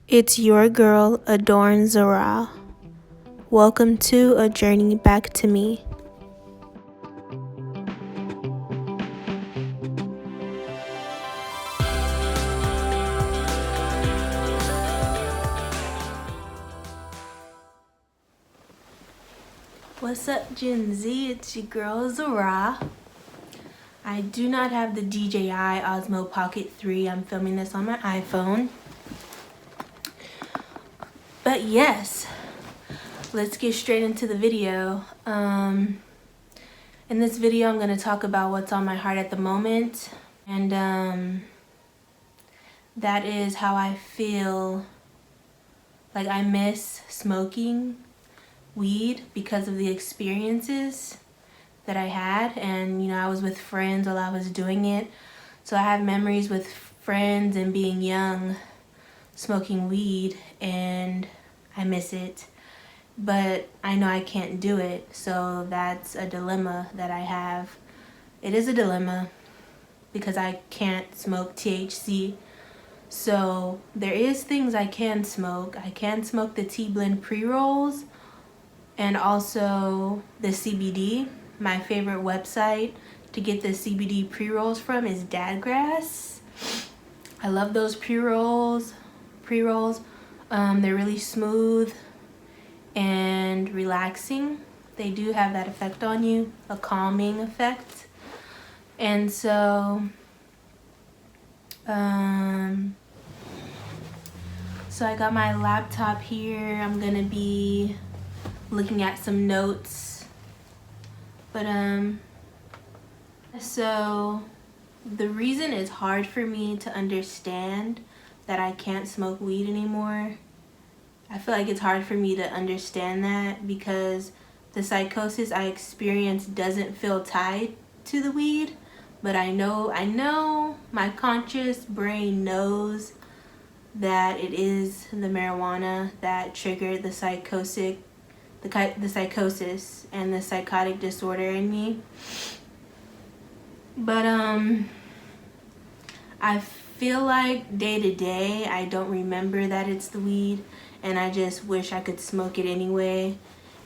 It's your girl, Adorn Zara. Welcome to A Journey Back to Me. What's up, Gen Z? It's your girl, Zara. I do not have the DJI Osmo Pocket 3. I'm filming this on my iPhone. But yes, let's get straight into the video. In this video, I'm going to talk about what's on my heart at the moment. And that is how I feel like I miss smoking weed because of the experiences that I had. And, you know, I was with friends while I was doing it. So I have memories with friends and being young, smoking weed, and I miss it. But I know I can't do it, so that's a dilemma that I have. It is a dilemma because I can't smoke THC. So there is things I can smoke. I can smoke the T-Blend pre-rolls and also the CBD. My favorite website to get the CBD pre-rolls from is Dadgrass. I love those pre-rolls. They're really smooth and relaxing. They do have that effect on you, a calming effect. And so I got my laptop here. I'm gonna be looking at some notes. But so the reason it's hard for me to understand that I can't smoke weed anymore, I feel like it's hard for me to understand that because the psychosis I experience doesn't feel tied to the weed, but I know my conscious brain knows that it is the marijuana that triggered the psychosis and the psychotic disorder in me. But I feel like day to day I don't remember that it's the weed, and I just wish I could smoke it anyway.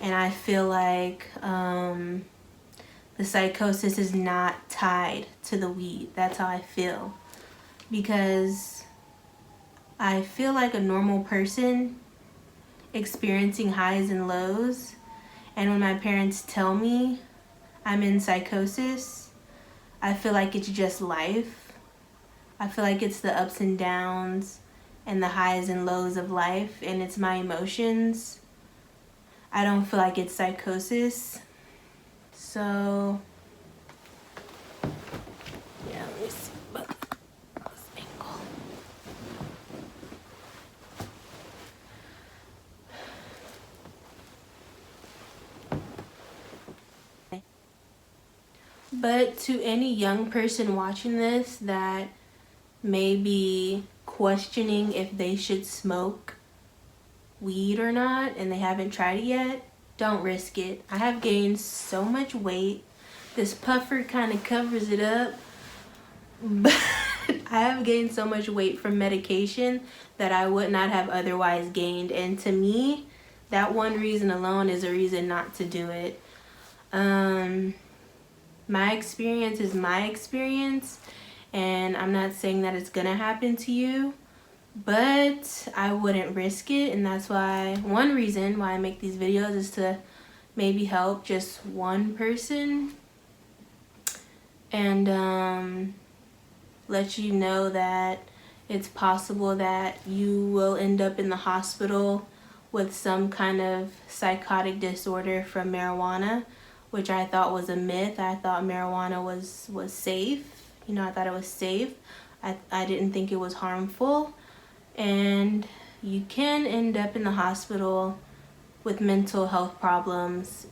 And I feel like the psychosis is not tied to the weed. That's how I feel, because I feel like a normal person experiencing highs and lows. And when my parents tell me I'm in psychosis, I feel like it's just life. I feel like it's the ups and downs and the highs and lows of life, and it's my emotions. I don't feel like it's psychosis. So yeah, let me see about this angle. But to any young person watching this that may be questioning if they should smoke weed or not and they haven't tried it yet, don't risk it. I have gained so much weight. This puffer kind of covers it up, but I have gained so much weight from medication that I would not have otherwise gained. And to me, that one reason alone is a reason not to do it. My experience is my experience, and I'm not saying that it's gonna happen to you, but I wouldn't risk it. And that's why, one reason why I make these videos is to maybe help just one person and let you know that it's possible that you will end up in the hospital with some kind of psychotic disorder from marijuana, which I thought was a myth. I thought marijuana was safe. You know, I thought it was safe. I didn't think it was harmful. And you can end up in the hospital with mental health problems,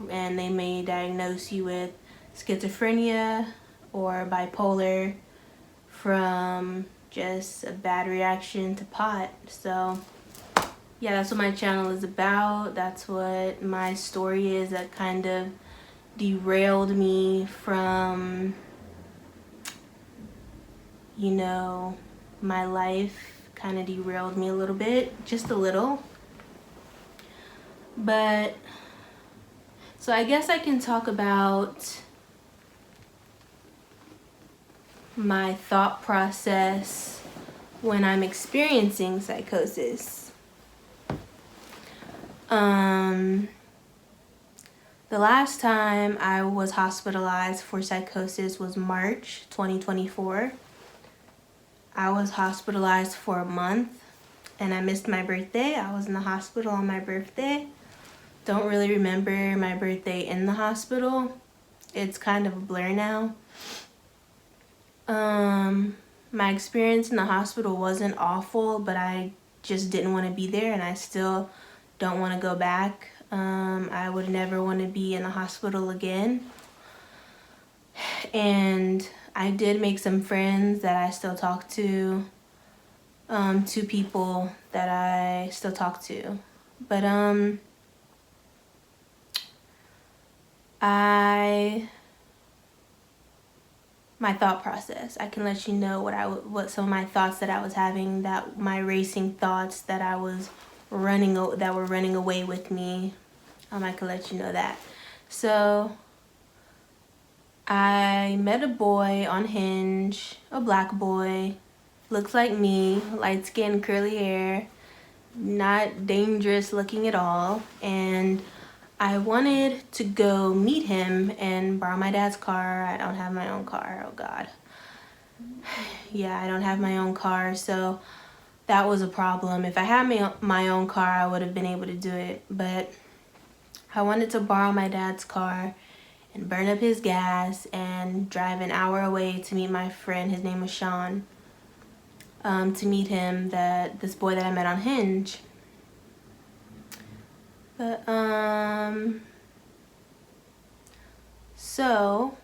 and they may diagnose you with schizophrenia or bipolar from just a bad reaction to pot. So yeah, that's what my channel is about. That's what my story is that kind of derailed me from, you know, my life kind of derailed me a little bit, just a little. But so I guess I can talk about my thought process when I'm experiencing psychosis. The last time I was hospitalized for psychosis was March 2024. I was hospitalized for a month and I missed my birthday. I was in the hospital on my birthday. Don't really remember my birthday in the hospital. It's kind of a blur now. My experience in the hospital wasn't awful, but I just didn't want to be there, and I still don't want to go back. I would never want to be in the hospital again. And I did make some friends that I still talk to, 2 people that I still talk to. But my thought process. I can let you know what some of my thoughts that I was having, that my racing thoughts that I was that were running away with me. I can let you know that. So I met a boy on Hinge, a black boy, looks like me, light skin, curly hair, not dangerous looking at all, and I wanted to go meet him and borrow my dad's car. I don't have my own car. Oh God. Yeah, I don't have my own car, so that was a problem. If I had my own car, I would have been able to do it, but I wanted to borrow my dad's car and burn up his gas and drive an hour away to meet my friend. His name was Sean. To meet him, this boy that I met on Hinge. But so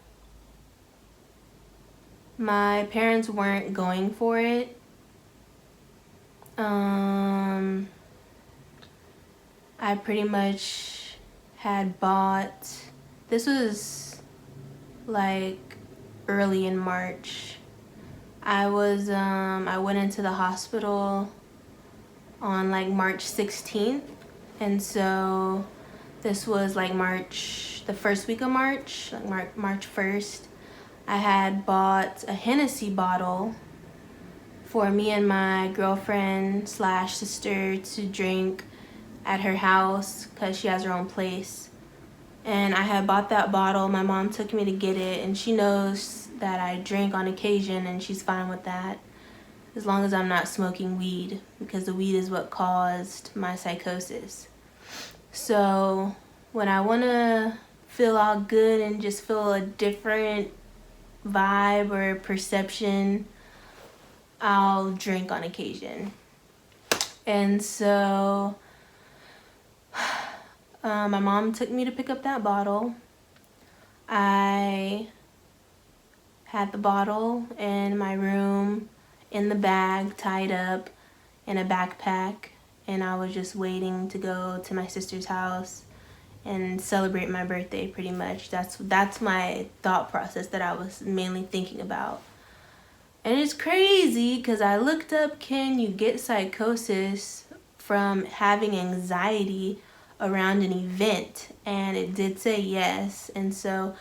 my parents weren't going for it. I pretty much had bought, this was like early in March. I went into the hospital on like March 16th. And so this was like the first week of March, like March 1st. I had bought a Hennessy bottle for me and my girlfriend / sister to drink at her house because she has her own place. And I had bought that bottle. My mom took me to get it, and she knows that I drink on occasion, and she's fine with that, as long as I'm not smoking weed, because the weed is what caused my psychosis. So when I want to feel all good and just feel a different vibe or perception, I'll drink on occasion. And so my mom took me to pick up that bottle. I had the bottle in my room, in the bag, tied up in a backpack, and I was just waiting to go to my sister's house and celebrate my birthday, pretty much. That's my thought process that I was mainly thinking about. And it's crazy because I looked up, can you get psychosis from having anxiety around an event? And it did say yes. And so,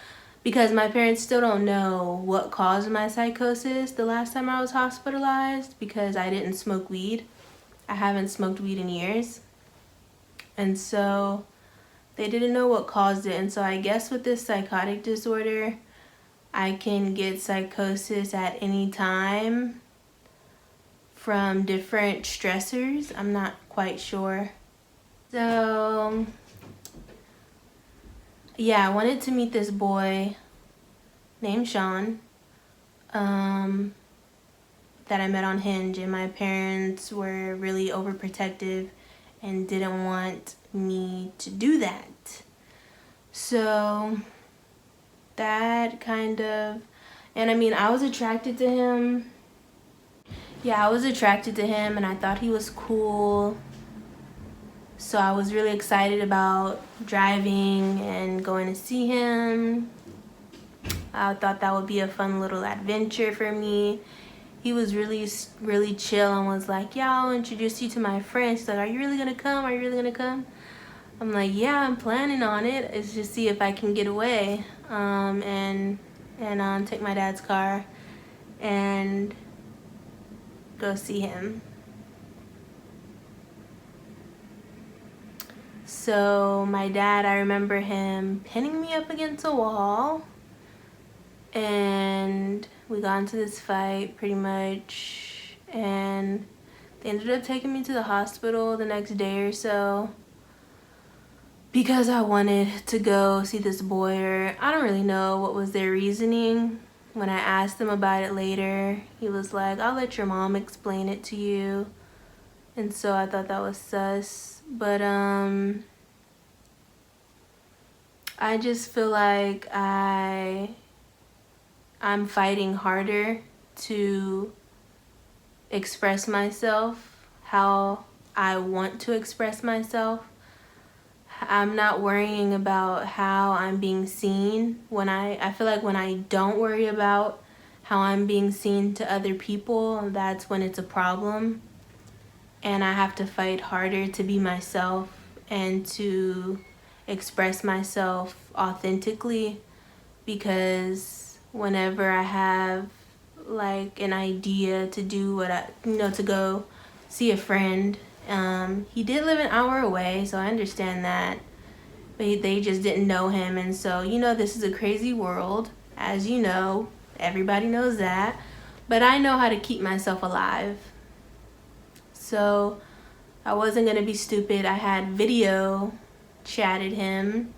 because my parents still don't know what caused my psychosis the last time I was hospitalized, because I didn't smoke weed. I haven't smoked weed in years. And so they didn't know what caused it. And so I guess with this psychotic disorder, I can get psychosis at any time from different stressors. I'm not quite sure. So yeah, I wanted to meet this boy named Sean that I met on Hinge, and my parents were really overprotective and didn't want me to do that. So that kind of, and I mean, I was attracted to him. Yeah, I was attracted to him, and I thought he was cool. So I was really excited about driving and going to see him. I thought that would be a fun little adventure for me. he was really chill and was like, yeah, I'll introduce you to my friends. He's like, are you really gonna come? Are you really gonna come? I'm like, yeah, I'm planning on it. It's just see if I can get away, and take my dad's car and go see him. So my dad, I remember him pinning me up against a wall, and we got into this fight pretty much, and they ended up taking me to the hospital the next day or so because I wanted to go see this boy, or I don't really know what was their reasoning. When I asked him about it later, he was like, I'll let your mom explain it to you. And so I thought that was sus. But I just feel like I'm fighting harder to express myself how I want to express myself. I'm not worrying about how I'm being seen. I feel like when I don't worry about how I'm being seen to other people, that's when it's a problem. And I have to fight harder to be myself and to express myself authentically, because whenever I have like an idea to do to go see a friend, he did live an hour away, so I understand that, but they just didn't know him. And so, this is a crazy world, as you know, everybody knows that, but I know how to keep myself alive. So I wasn't gonna be stupid. I had video chatted him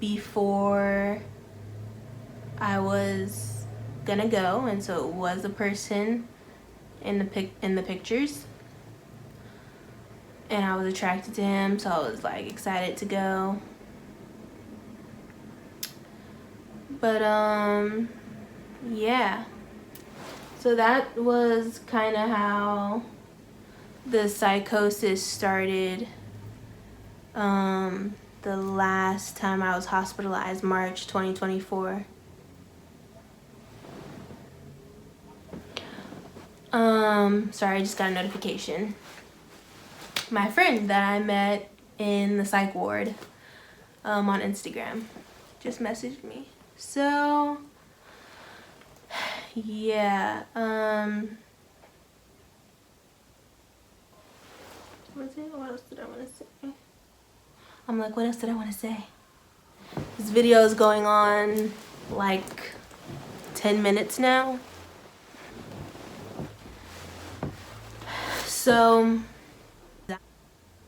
before I was gonna go, and so it was a person in the pictures, and I was attracted to him, so I was like excited to go. But yeah, so that was kind of how the psychosis started. The last time I was hospitalized, March 2024. Sorry, I just got a notification. My friend that I met in the psych ward on Instagram just messaged me. So yeah, what else did I want to say? I'm like, what else did I want to say? This video is going on like 10 minutes now. So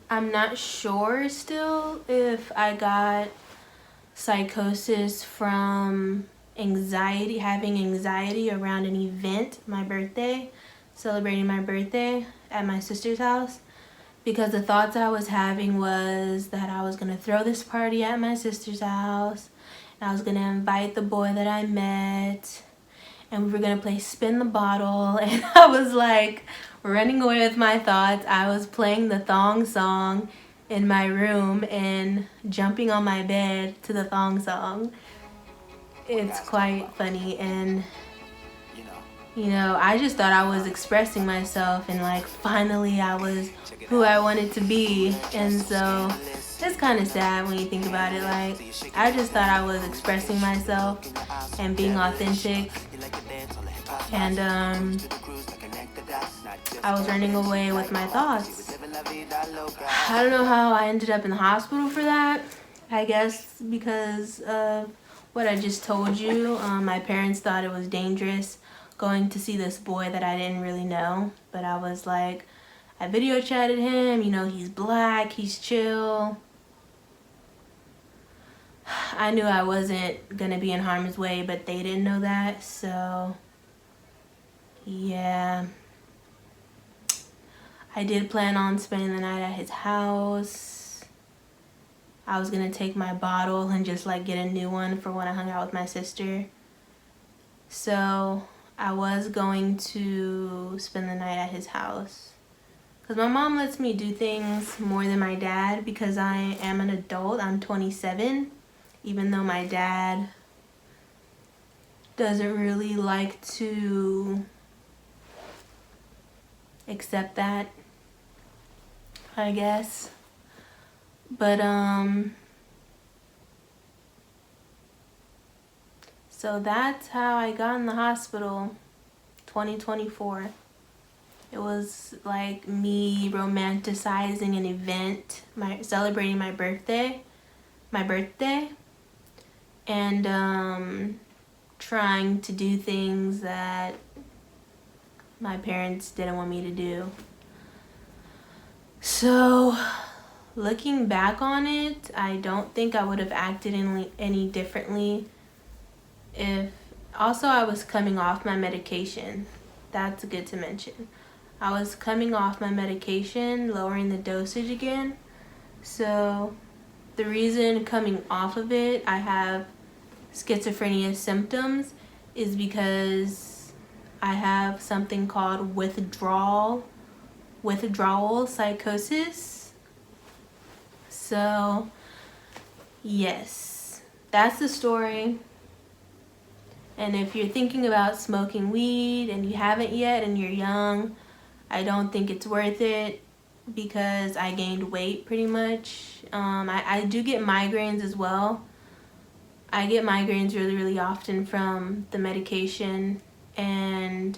I'm not sure still if I got psychosis from having anxiety around an event, my birthday, celebrating my birthday at my sister's house, because the thoughts I was having was that I was gonna throw this party at my sister's house, and I was gonna invite the boy that I met, and we were gonna play spin the bottle, and I was like running away with my thoughts. I was playing the thong song in my room and jumping on my bed to the thong song. It's quite funny, and I just thought I was expressing myself, and like finally I was who I wanted to be. And so it's kind of sad when you think about it. Like, I just thought I was expressing myself and being authentic, and I was running away with my thoughts. I don't know how I ended up in the hospital for that. I guess because of what I just told you. My parents thought it was dangerous going to see this boy that I didn't really know, but I was like, I video chatted him, he's black, he's chill. I knew I wasn't gonna be in harm's way, but they didn't know that. So yeah, I did plan on spending the night at his house. I was gonna take my bottle and just like get a new one for when I hung out with my sister. So I was going to spend the night at his house, because my mom lets me do things more than my dad, because I am an adult. I'm 27, even though my dad doesn't really like to accept that, I guess. But so that's how I got in the hospital 2024. It was like me romanticizing an event, celebrating my birthday, and trying to do things that my parents didn't want me to do. So looking back on it, I don't think I would have acted any differently if also I was coming off my medication. That's good to mention. I was coming off my medication, lowering the dosage again. So the reason coming off of it, I have schizophrenia symptoms, is because I have something called withdrawal psychosis. So yes, that's the story. And if you're thinking about smoking weed and you haven't yet and you're young, I don't think it's worth it, because I gained weight pretty much. I do get migraines as well. I get migraines really, really often from the medication, and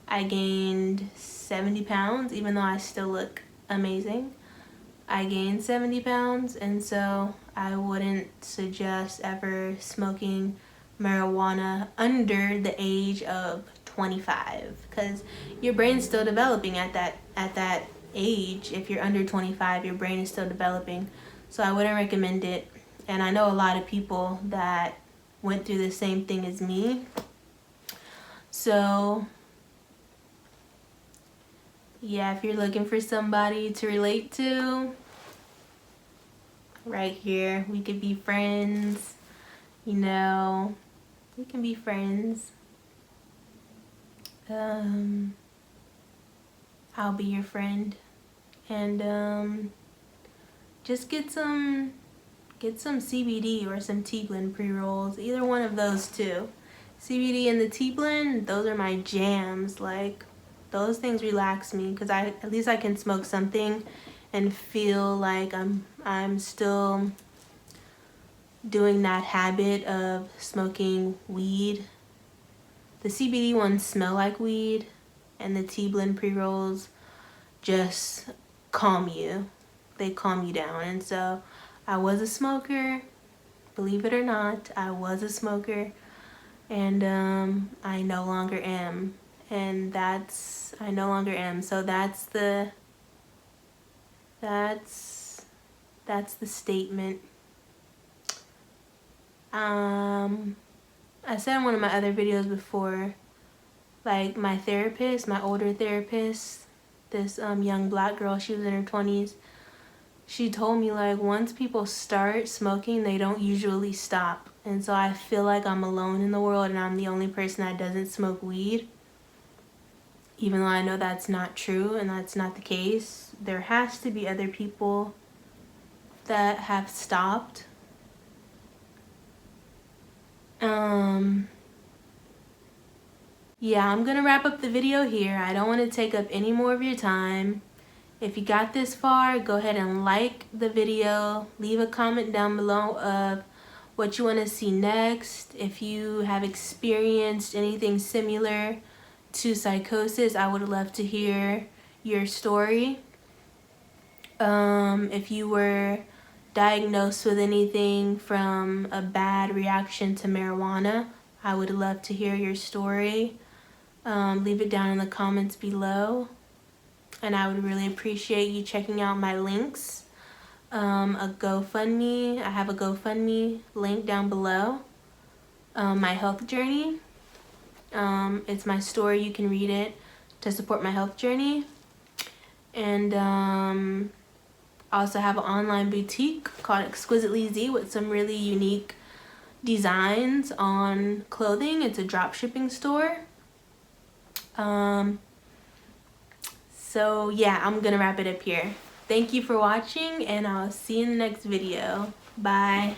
I gained 70 pounds, even though I still look amazing. I gained 70 pounds, and so I wouldn't suggest ever smoking marijuana under the age of 25, because your brain's still developing at that age. If you're under 25, your brain is still developing. So I wouldn't recommend it. And I know a lot of people that went through the same thing as me. So yeah, if you're looking for somebody to relate to, right here, we could be friends. You know, we can be friends. I'll be your friend, and just get some CBD or some tea blend pre-rolls, either one of those two. CBD and the tea blend, those are my jams. Like, those things relax me, because at least I can smoke something and feel like I'm still doing that habit of smoking weed. The CBD ones smell like weed, and the tea blend pre-rolls just calm you. They calm you down. And so I was a smoker, believe it or not. I was a smoker, and I no longer am. And I no longer am. So that's the statement. I said in one of my other videos before, like, my therapist, my older therapist, this young black girl, she was in her 20s, she told me, like, once people start smoking, they don't usually stop. And so I feel like I'm alone in the world, and I'm the only person that doesn't smoke weed. Even though I know that's not true and that's not the case, there has to be other people that have stopped. Yeah, I'm gonna wrap up the video here. I don't want to take up any more of your time. If you got this far, go ahead and like the video. Leave a comment down below of what you want to see next. If you have experienced anything similar to psychosis, I would love to hear your story. If you were diagnosed with anything from a bad reaction to marijuana, I would love to hear your story. Leave it down in the comments below, and I would really appreciate you checking out my links. A GoFundMe, I have a GoFundMe link down below. My health journey, it's my story. You can read it to support my health journey. And I also have an online boutique called Exquisitely Z with some really unique designs on clothing. It's a drop shipping store. So yeah, I'm gonna wrap it up here. Thank you for watching, and I'll see you in the next video. Bye.